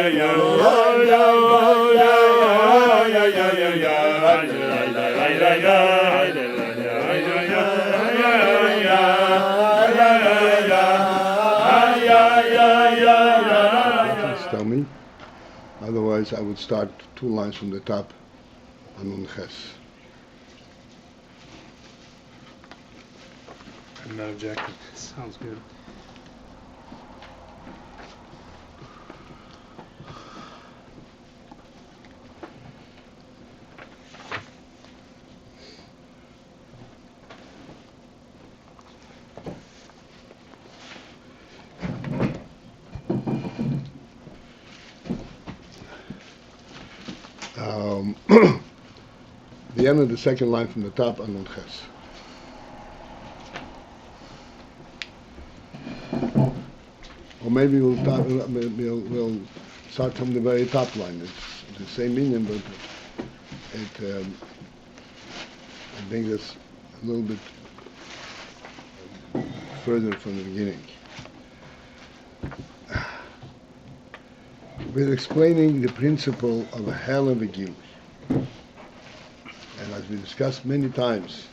Tell me. Otherwise, I would start 2 lines from the top on Nun Ches. I'm not objecting. Sounds good. The end of the second line from the top on Nun Ches. Or maybe we'll start from the very top line. It's the same meaning, but it brings us a little bit further from the beginning. We're explaining the principle of a helem and gilui. And as we discussed many times,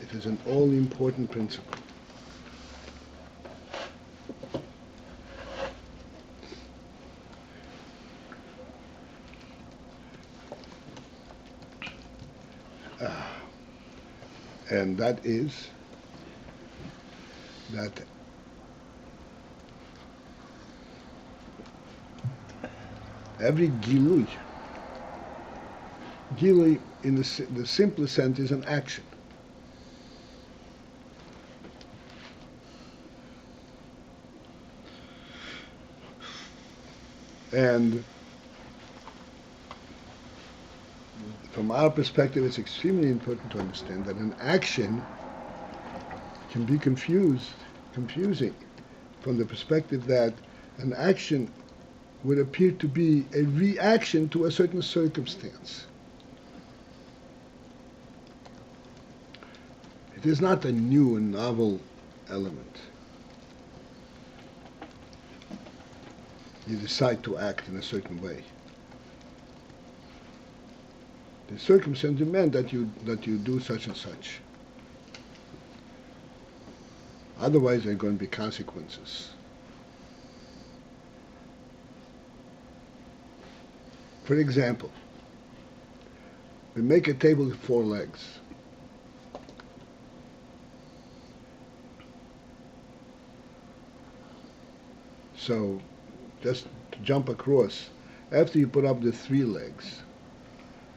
it is an all-important principle. And that is that every gilui in the simplest sense is an action. And from our perspective, it's extremely important to understand that an action can be confusing from the perspective that an action would appear to be a reaction to a certain circumstance. It is not a new and novel element. You decide to act in a certain way. The circumstance demand that you do such and such. Otherwise, there are going to be consequences. For example, we make a table with 4 legs. So, just to jump across, after you put up the 3 legs,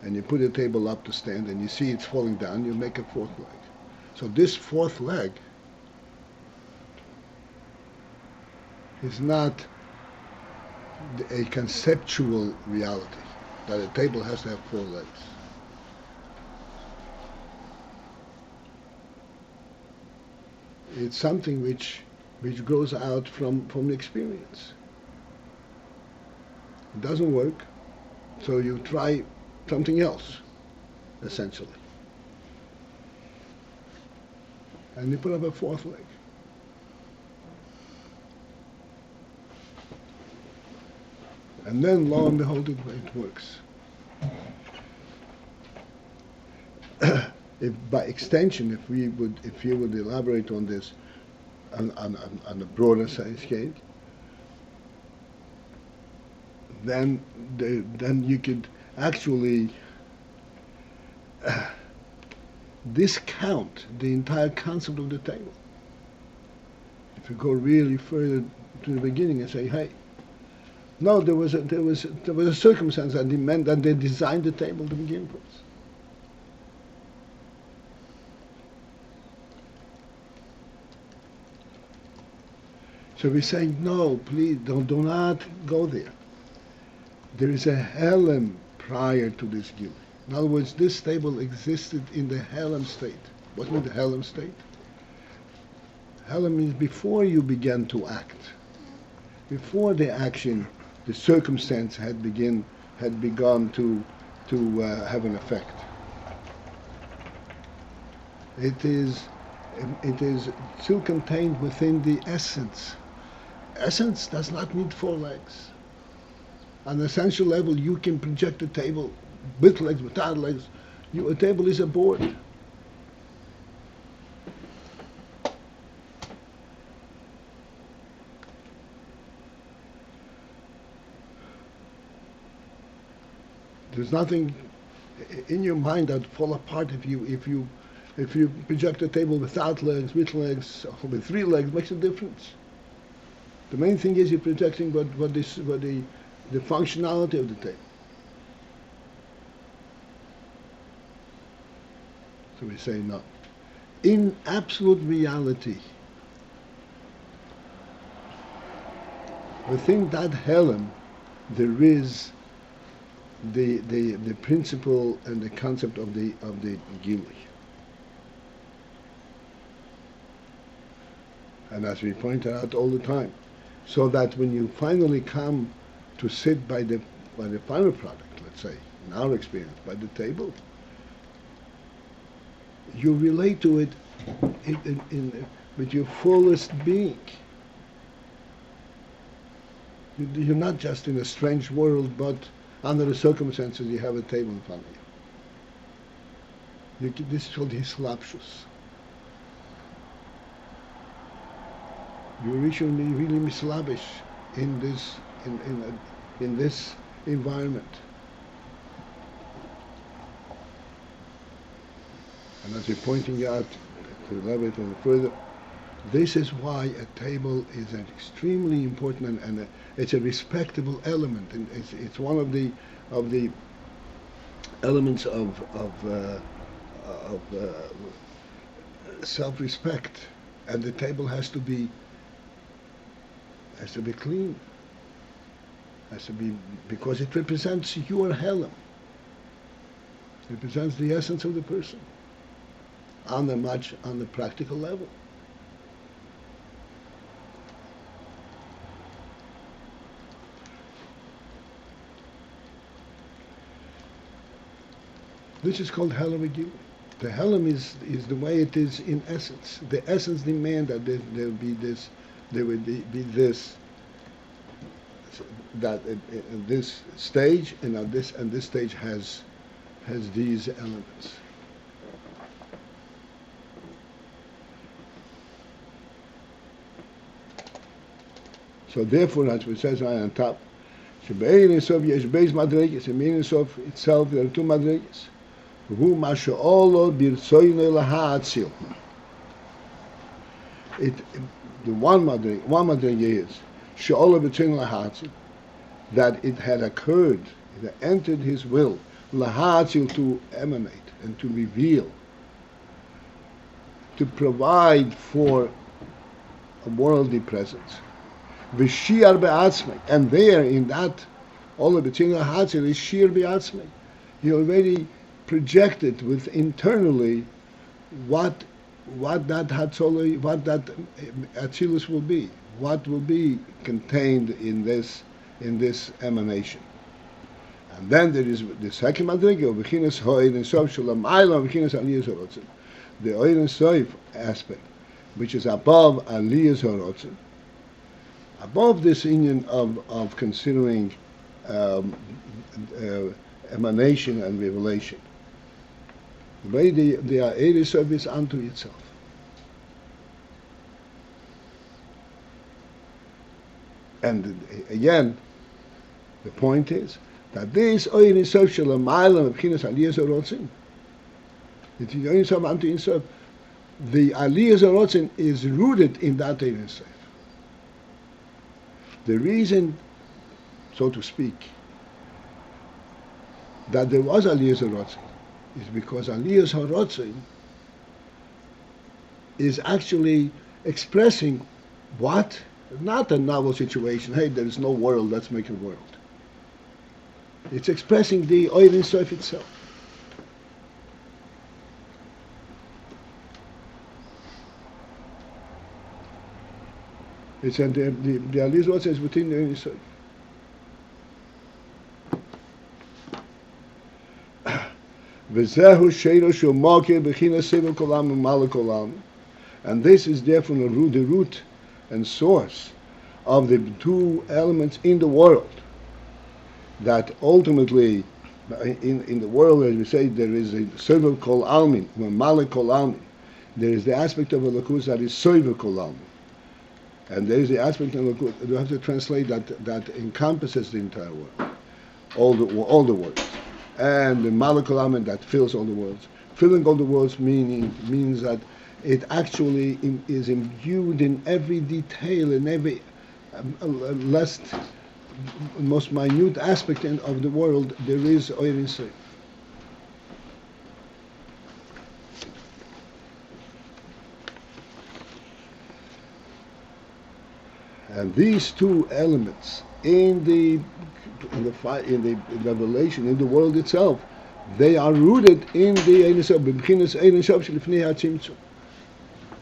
and you put the table up to stand, and you see it's falling down, you make a 4th leg. So this 4th leg is not a conceptual reality, that a table has to have 4 legs. It's something which grows out from the experience. It doesn't work, so you try something else, essentially. And you put up a 4th leg. And then, lo and behold, it works. If by extension, if you would elaborate on this on a broader scale, then you could actually discount the entire concept of the table. If you go really further to the beginning and say, hey, no, there was a circumstance that meant that they designed the table to begin with. So we're saying, no, please do not go there. There is a helem prior to this gilui. In other words, this table existed in the helem state. What means the helem state? Helem means before you began to act. Before the action, the circumstance had begun to have an effect. It is still contained within the essence. Essence does not need 4 legs. On an essential level, you can project a table with legs, without legs. A table is a board. There's nothing in your mind that fall apart if you project a table without legs, with legs, or with 3 legs. Makes a difference. The main thing is you're projecting what the functionality of the table. So we say no. In absolute reality, within that helem, there is the principle and the concept of the gilui. And as we point out all the time, so that when you finally come to sit by the final product, let's say, in our experience, by the table, you relate to it with your fullest being. You're not just in a strange world, but under the circumstances you have a table in front of you. This is called hislapshus. You're really mislabish in this environment. And as we're pointing out, to elaborate a little further, this is why a table is an extremely important and it's a respectable element, and it's one of the elements of self-respect. And the table has to be clean. Has to be, because it represents your helem. It represents the essence of the person on the practical level. This is called helem gilui. The helem is the way it is in essence. The essence demand that there would be this, that this stage, and this stage has these elements. So therefore, as it says right on top, Beis madreges. In Beis itself, there are 2 madreges. Who mashaolo birsoyle lahatzil. The one madrege is sheolo birsoyle lahatzil, that it had occurred, it had entered his will, lahatzil, to emanate and to reveal, to provide for a worldly presence. V'shir be'atzmei, and there in that all birsoyle lahatzil is shir be'atzmei. He already projected with internally what that Atzilus will be, what will be contained in this emanation. And then there is the second madrega of Bechinas Ha'Oyin Sof Shalom Aylam Bechinas Aliyas Horotzin, the Oyin Sof aspect, which is above Aliyas Horotzin, above this union of considering emanation and revelation. The way the Eire Sof is unto itself. And again, the point is that this Oyin Sof Shalom Aylam Bechinas Aliyas Horotzin, the Oyin Sof unto itself, the Aliyas Horotzin is rooted in that Eire Sof. The reason, so to speak, that there was Aliyas Horotzin is because Aliyas Horotzin is actually expressing what? Not a novel situation. Hey, there is no world, let's make a world. It's expressing the Oyin Sof itself. It's and the Aliyas Horotzin is within the Oyin Sof. V'zehu sheiro shel mokir b'chinas sivul kolam u'malak kolam, and this is therefore the root and source of the 2 elements in the world. that ultimately in the world, as we say, there is a sover kol almin, malik kol almin. There is the aspect of Elokus that is sover kol almin. And there is the aspect of Elokus, you have to translate that encompasses the entire world, all the worlds. And the malik kol almin that fills all the worlds. Filling all the worlds means that it actually is imbued in every detail, in every most minute aspect of the world. There is Ayin. And these two elements in the revelation, in the world itself, they are rooted in the Ayin.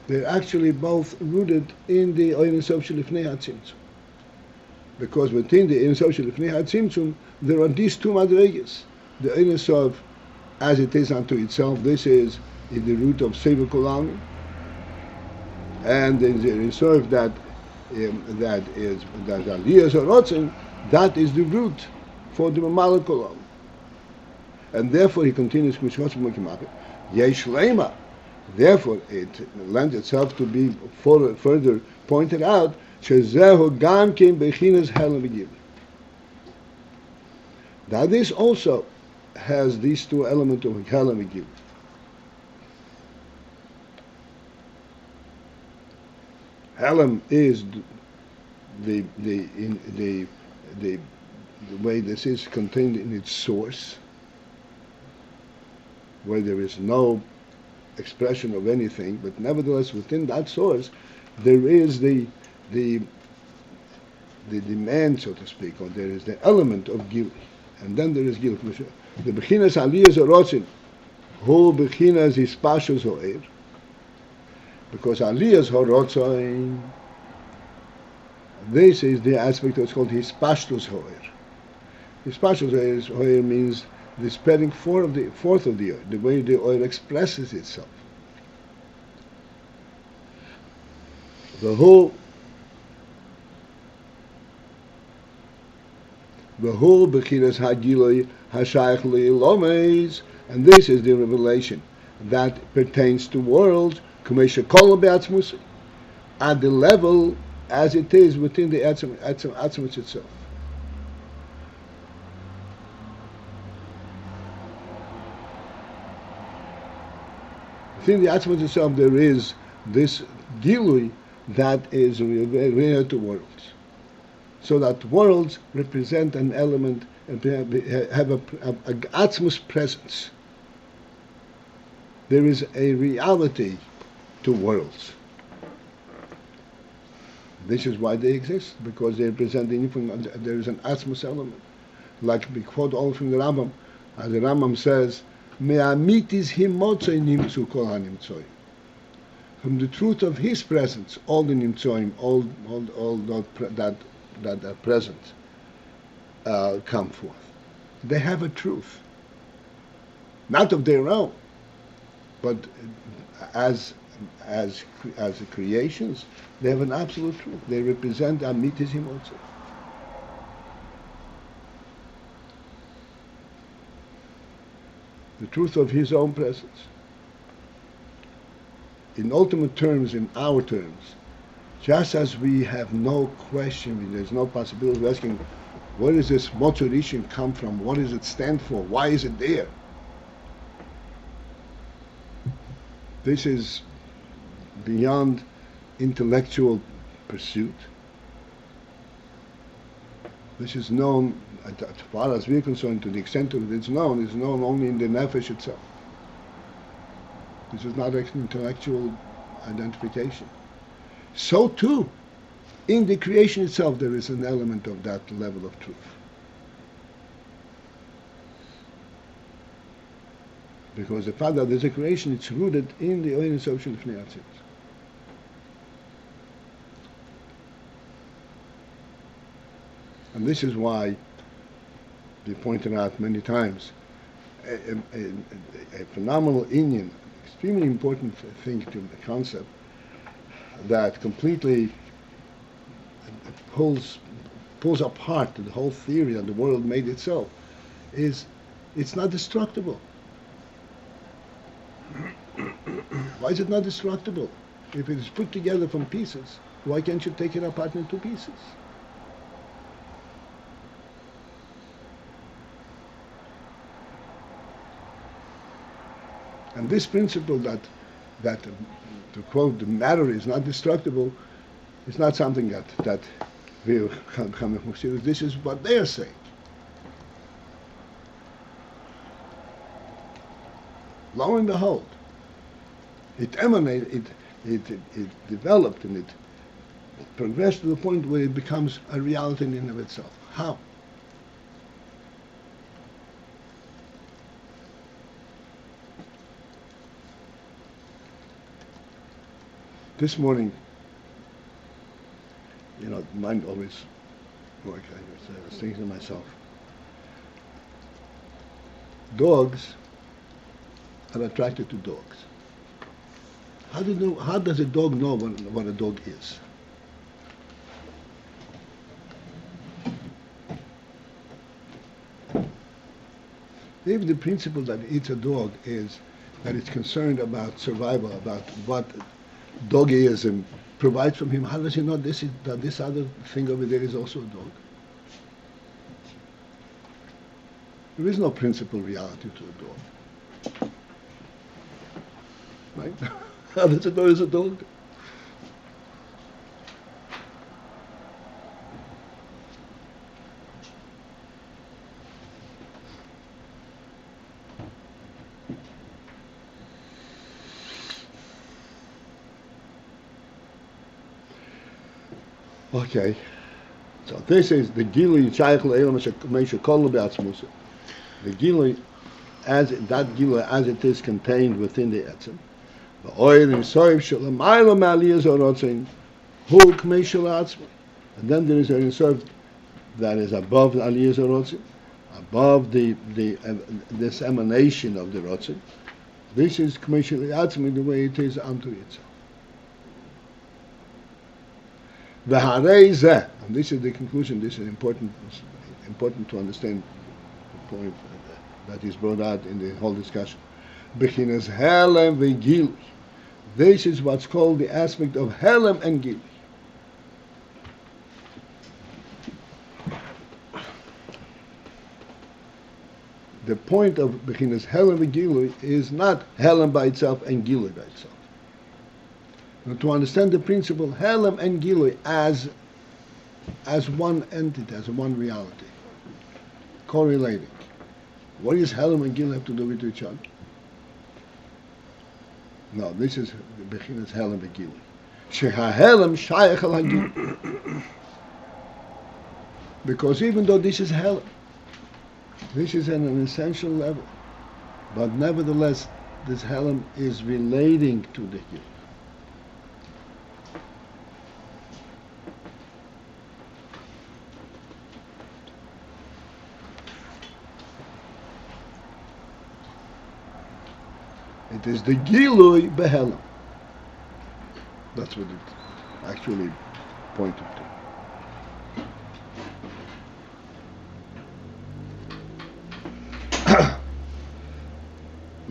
They're actually both rooted in the Ayin. Because within the Ayin there are these two madregas. The Ayin as it is unto itself, this is in the root of Sefer Kolam, and the Ayin that Aliyah Zorotzin, that is the root for the Mamal Kolam. And therefore he continues, Yesh Lema. Therefore it lends itself to be further pointed out, Shezehu Gam Kim Bechinas Helem. That this also has these two elements of helem. Helem is the way this is contained in its source, where there is no expression of anything, but nevertheless within that source there is the demand, so to speak, or there is the element of gilui, and then there is gilui. The bechinas aliyah zorotzin, who bechinas hispashus ho'er, because aliyah zorotzin, this is the aspect that's called hispashtus ho'er. Hispashtus ho'er means the spreading forth of the oil, the way the oil expresses itself. The whole bechinas hagilui hashayach li'lomes, and this is the revelation that pertains to worlds kumesha kol be'atzmus, at the level as it is within the atzmus itself. Within the atzmus itself, there is this gilui that is related to worlds, so that worlds represent an element and have a atzmus presence. There is a reality to worlds. This is why they exist, because they represent there is an atzmus element. Like we quote all from the Rambam, as the Rambam says, "Me'amitis himotzoi nimtzu kol hanimtzoi." From the truth of His presence, all the nimtzoim, all that are present, come forth. They have a truth, not of their own, but as creations, they have an absolute truth. They represent amitis himotzoi. The truth of His own presence. In ultimate terms, in our terms, just as we have no question, there's no possibility of asking, where does this motorishin come from? What does it stand for? Why is it there? This is beyond intellectual pursuit. This is known, as far as we're concerned, to the extent of it, it's known only in the nefesh itself. This is not an intellectual identification. So too, in the creation itself, there is an element of that level of truth. Because the fact that there's a creation, it's rooted in the Ayin social of Neatzit. And this is why we pointed out many times a phenomenal Inyan, extremely important thing to the concept that completely pulls pulls apart the whole theory that the world made itself, is it's not destructible. Why is it not destructible? If it is put together from pieces, why can't you take it apart into pieces? And this principle that to quote, the matter is not destructible, is not something that we come from Chassidus. This is what they are saying. Lo and behold, it emanated, it developed, and it progressed to the point where it becomes a reality in and of itself. How? This morning, mind always work. I was thinking to myself, dogs are attracted to dogs. How does a dog know what a dog is? Maybe the principle that eats a dog is that it's concerned about survival, about what dog is and provides from him. How does he know that this other thing over there is also a dog? There is no principal reality to a dog. Right? How does it know it's a dog? Okay, so this is the gilui shaykh le'elam she'meisha kol be'atzmus. The gilui, as it is contained within the etzem. The oil and soif shelamayla ma'aliyah zorotzin hu k'meisha la'atzmus. And then there is an soif that is above the aliyah zorotzin, above this emanation of the rotzin. This is k'meisha la'atzmus, the way it is unto itself. The haray zeh, and this is the conclusion. This is important to understand the point that is brought out in the whole discussion. Bechinas helem gilui. This is what's called the aspect of helem and gilui. The point of bechinas helem and gilui is not helem by itself and gilui by itself. To understand the principle helem and gilui as one entity, as one reality, correlating. What does helem and gilui have to do with each other? No, this is bechinas helem and gilui. Shehahelem shayach al hagilui. Because even though this is helem, this is at an essential level, but nevertheless, this helem is relating to the gilui. It is the gilui behelem. That's what it actually pointed to.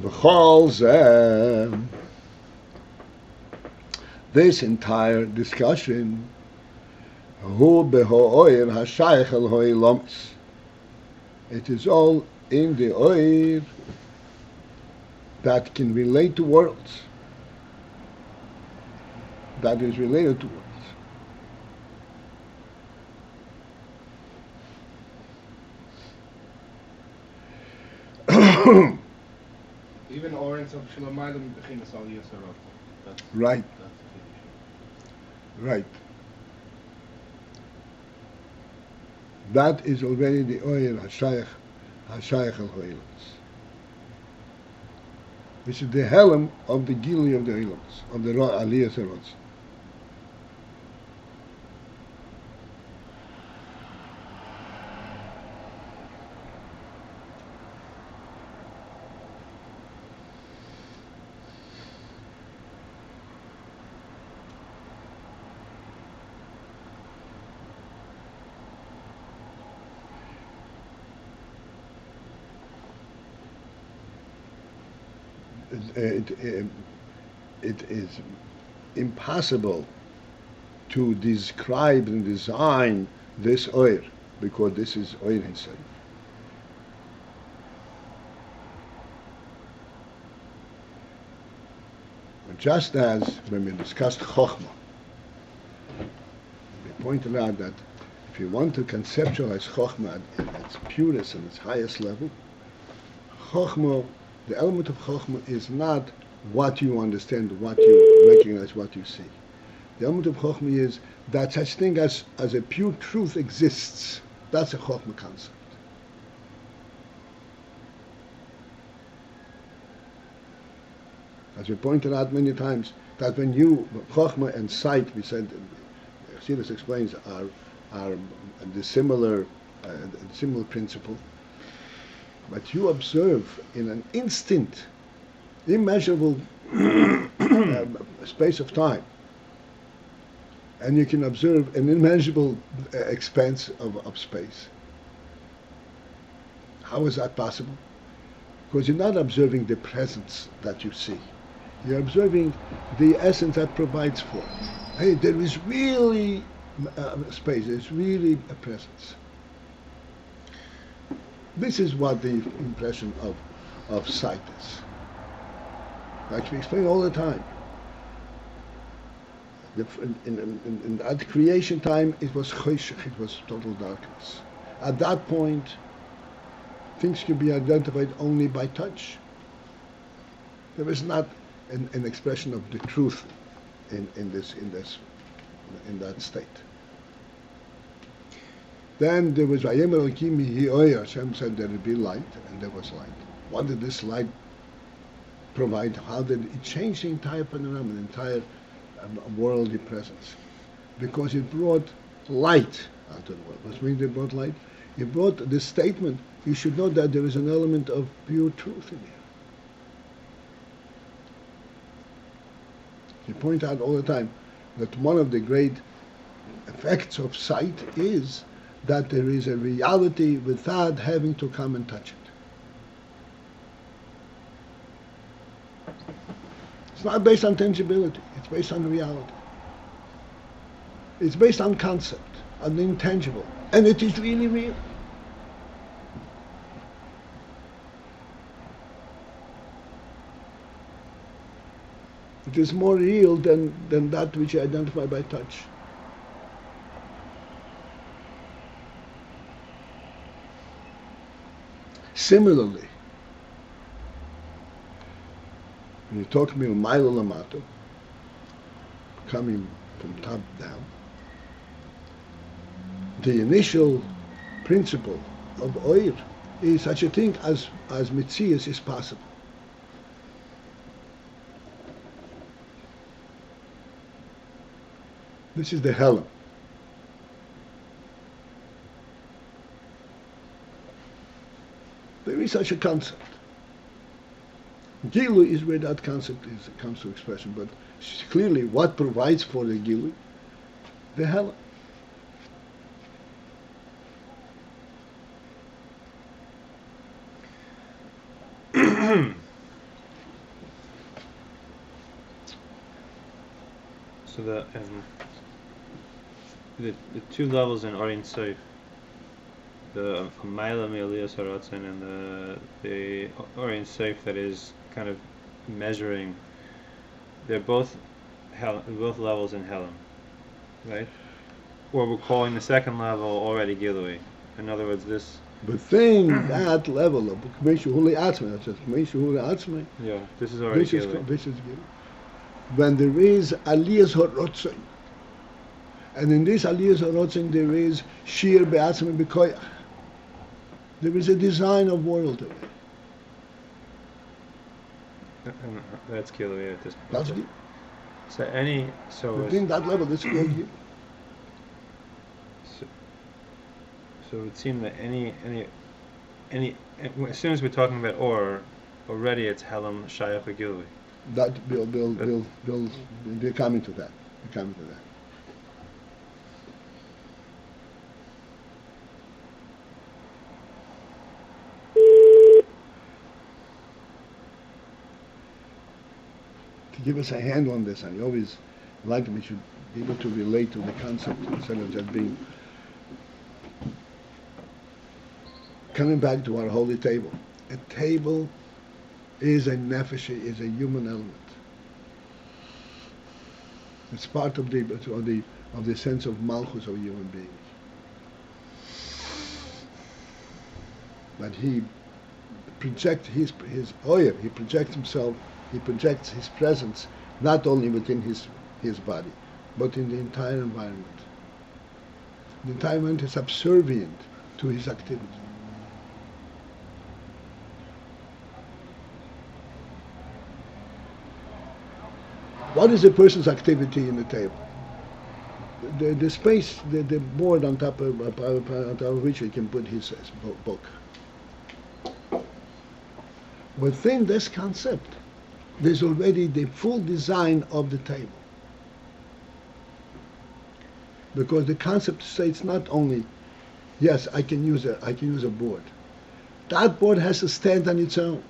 V'chol zeh. This entire discussion, hu beho'oir hashayach el ho'ilomis. It is all in the oir that can relate to worlds, that is related to worlds. Even Orange of Shlomayim beginnen al Yisarot. Right. Right. That is already the oil hashayach al hoilams. Which is the helem of the gilui of the ilams, of the aliyah serots. it is impossible to describe and design this oir, because this is oir himself. Just as when we discussed Chokhmah, we pointed out that if you want to conceptualize Chokhmah at its purest and its highest level, Chokhmah, the element of Chokhmah is not what you understand, what you recognize, what you see. The element of Chokhmah is that such thing as a pure truth exists. That's a Chokhmah concept. As we pointed out many times, that when you, Chokhmah and sight, we said, Chassidus explains, are the similar principle. But you observe in an instant, immeasurable space of time, and you can observe an immeasurable expanse of space. How is that possible? Because you're not observing the presence that you see. You're observing the essence that provides for it. Hey, there is really space, there's really a presence. This is what the impression of sight is. Like we explain all the time. In at creation time, it was choshech, it was total darkness. At that point, things could be identified only by touch. There is not an expression of the truth in that state. Then there was Vayemer Elokim Yehi Oyer. Hashem said there would be light, and there was light. What did this light provide? How did it change the entire panorama, the entire worldly presence? Because it brought light onto the world. What's mean it brought light? It brought the statement, you should know that there is an element of pure truth in here. You point out all the time that one of the great effects of sight is that there is a reality without having to come and touch it. It's not based on tangibility, it's based on reality. It's based on concept, on the intangible, and it is really real. It is more real than that which you identify by touch. Similarly, when you talk milmaila lamato, coming from top down, the initial principle of oir is such a thing as mitzias is possible. This is the helem. There is such a concept. Gilui is where that concept comes to expression, but clearly what provides for the gilui? The helem. So the two levels in Ayin Seif, the Maila Me'aliyas Haratzin and the Ayin Seif that is kind of measuring, they're both levels in helem, right? Or we're calling the second level already gilui. In other words, this. Within that level of K'meshu Huli Atzmei, that's just K'meshu Huli Atzmei. Yeah, this is already gilui. This is gilui. When there is Aliyas Haratzin, and in this Aliyas Haratzin there is Shir Be'atzmei B'koyach. There is a design of world in it. That's gilui at this point. That's gilui. So within that level, this is called gilui. So it would seem that any as soon as we're talking about or, already it's helem shayach gilui. That we'll coming to that. We're coming to that. give us a hand on this. I always like we should be able to relate to the concept instead of just being coming back to our holy table. A table is a nefesh, is a human element. It's part of the sense of malchus of a human being. But he projects his oyer, he projects himself, he projects his presence not only within his body, but in the entire environment. The entire environment is subservient to his activity. What is a person's activity in the table? The space, the board on top of which he can put his book. Within this concept, there's already the full design of the table. Because the concept states not only, yes, I can use a board. That board has to stand on its own.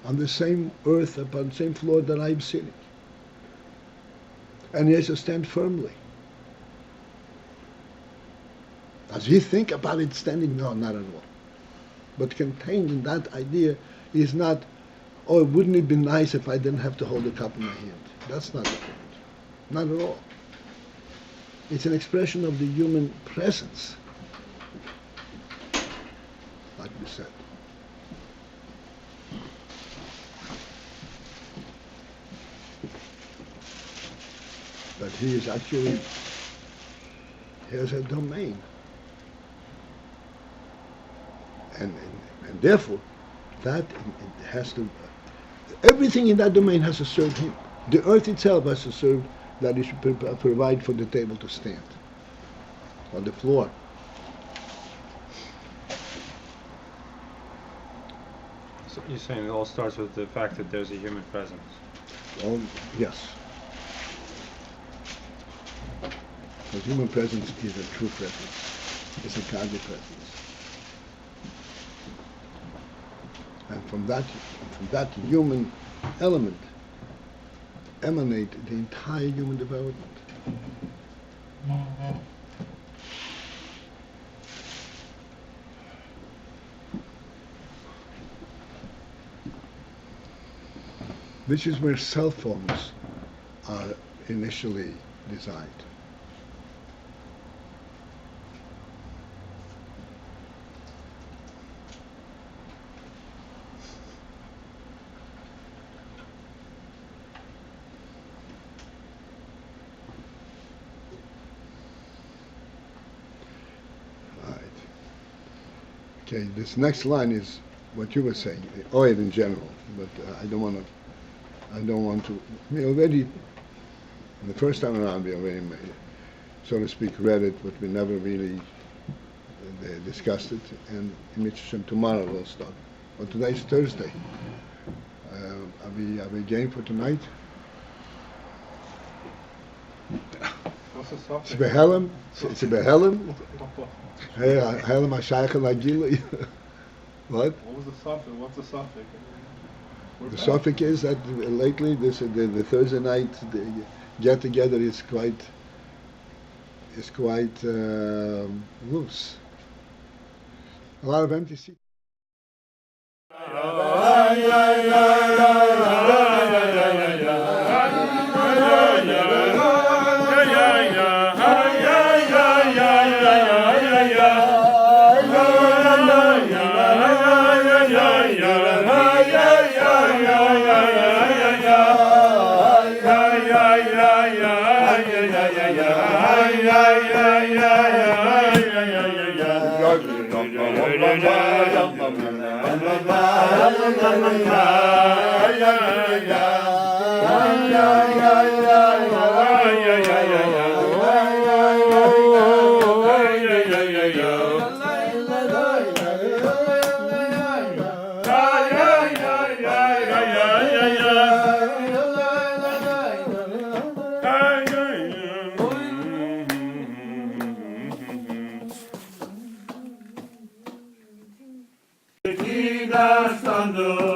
On the same earth, upon the same floor that I'm sitting. And he has to stand firmly. Does he think about it standing? No, not at all. But contained in that idea is not, oh, wouldn't it be nice if I didn't have to hold a cup in my hand? That's not the point. Not at all. It's an expression of the human presence, like we said. But he is actually, he has a domain. And therefore, that it has to, everything in that domain has to serve him. The earth itself has to serve that he should provide for the table to stand on the floor. So you're saying it all starts with the fact that there's a human presence? Oh, yes. Because human presence is a true presence. It's a godly presence. And from that human element emanate the entire human development. This is where cell phones are initially designed. Okay, this next line is what you were saying, oil in general, but I don't want to. We already, the first time around, we already, so to speak, read it, but we never really discussed it. And in Mitzvah tomorrow we'll start. But today's Thursday. Are we game for tonight? What's the It's a helem. It's a helem. Hey, helem ashaycha la gilui. What? What was the suffix? What's the suffix? The suffix is that lately the Thursday night get together is quite loose. A lot of empty seats. bidastanu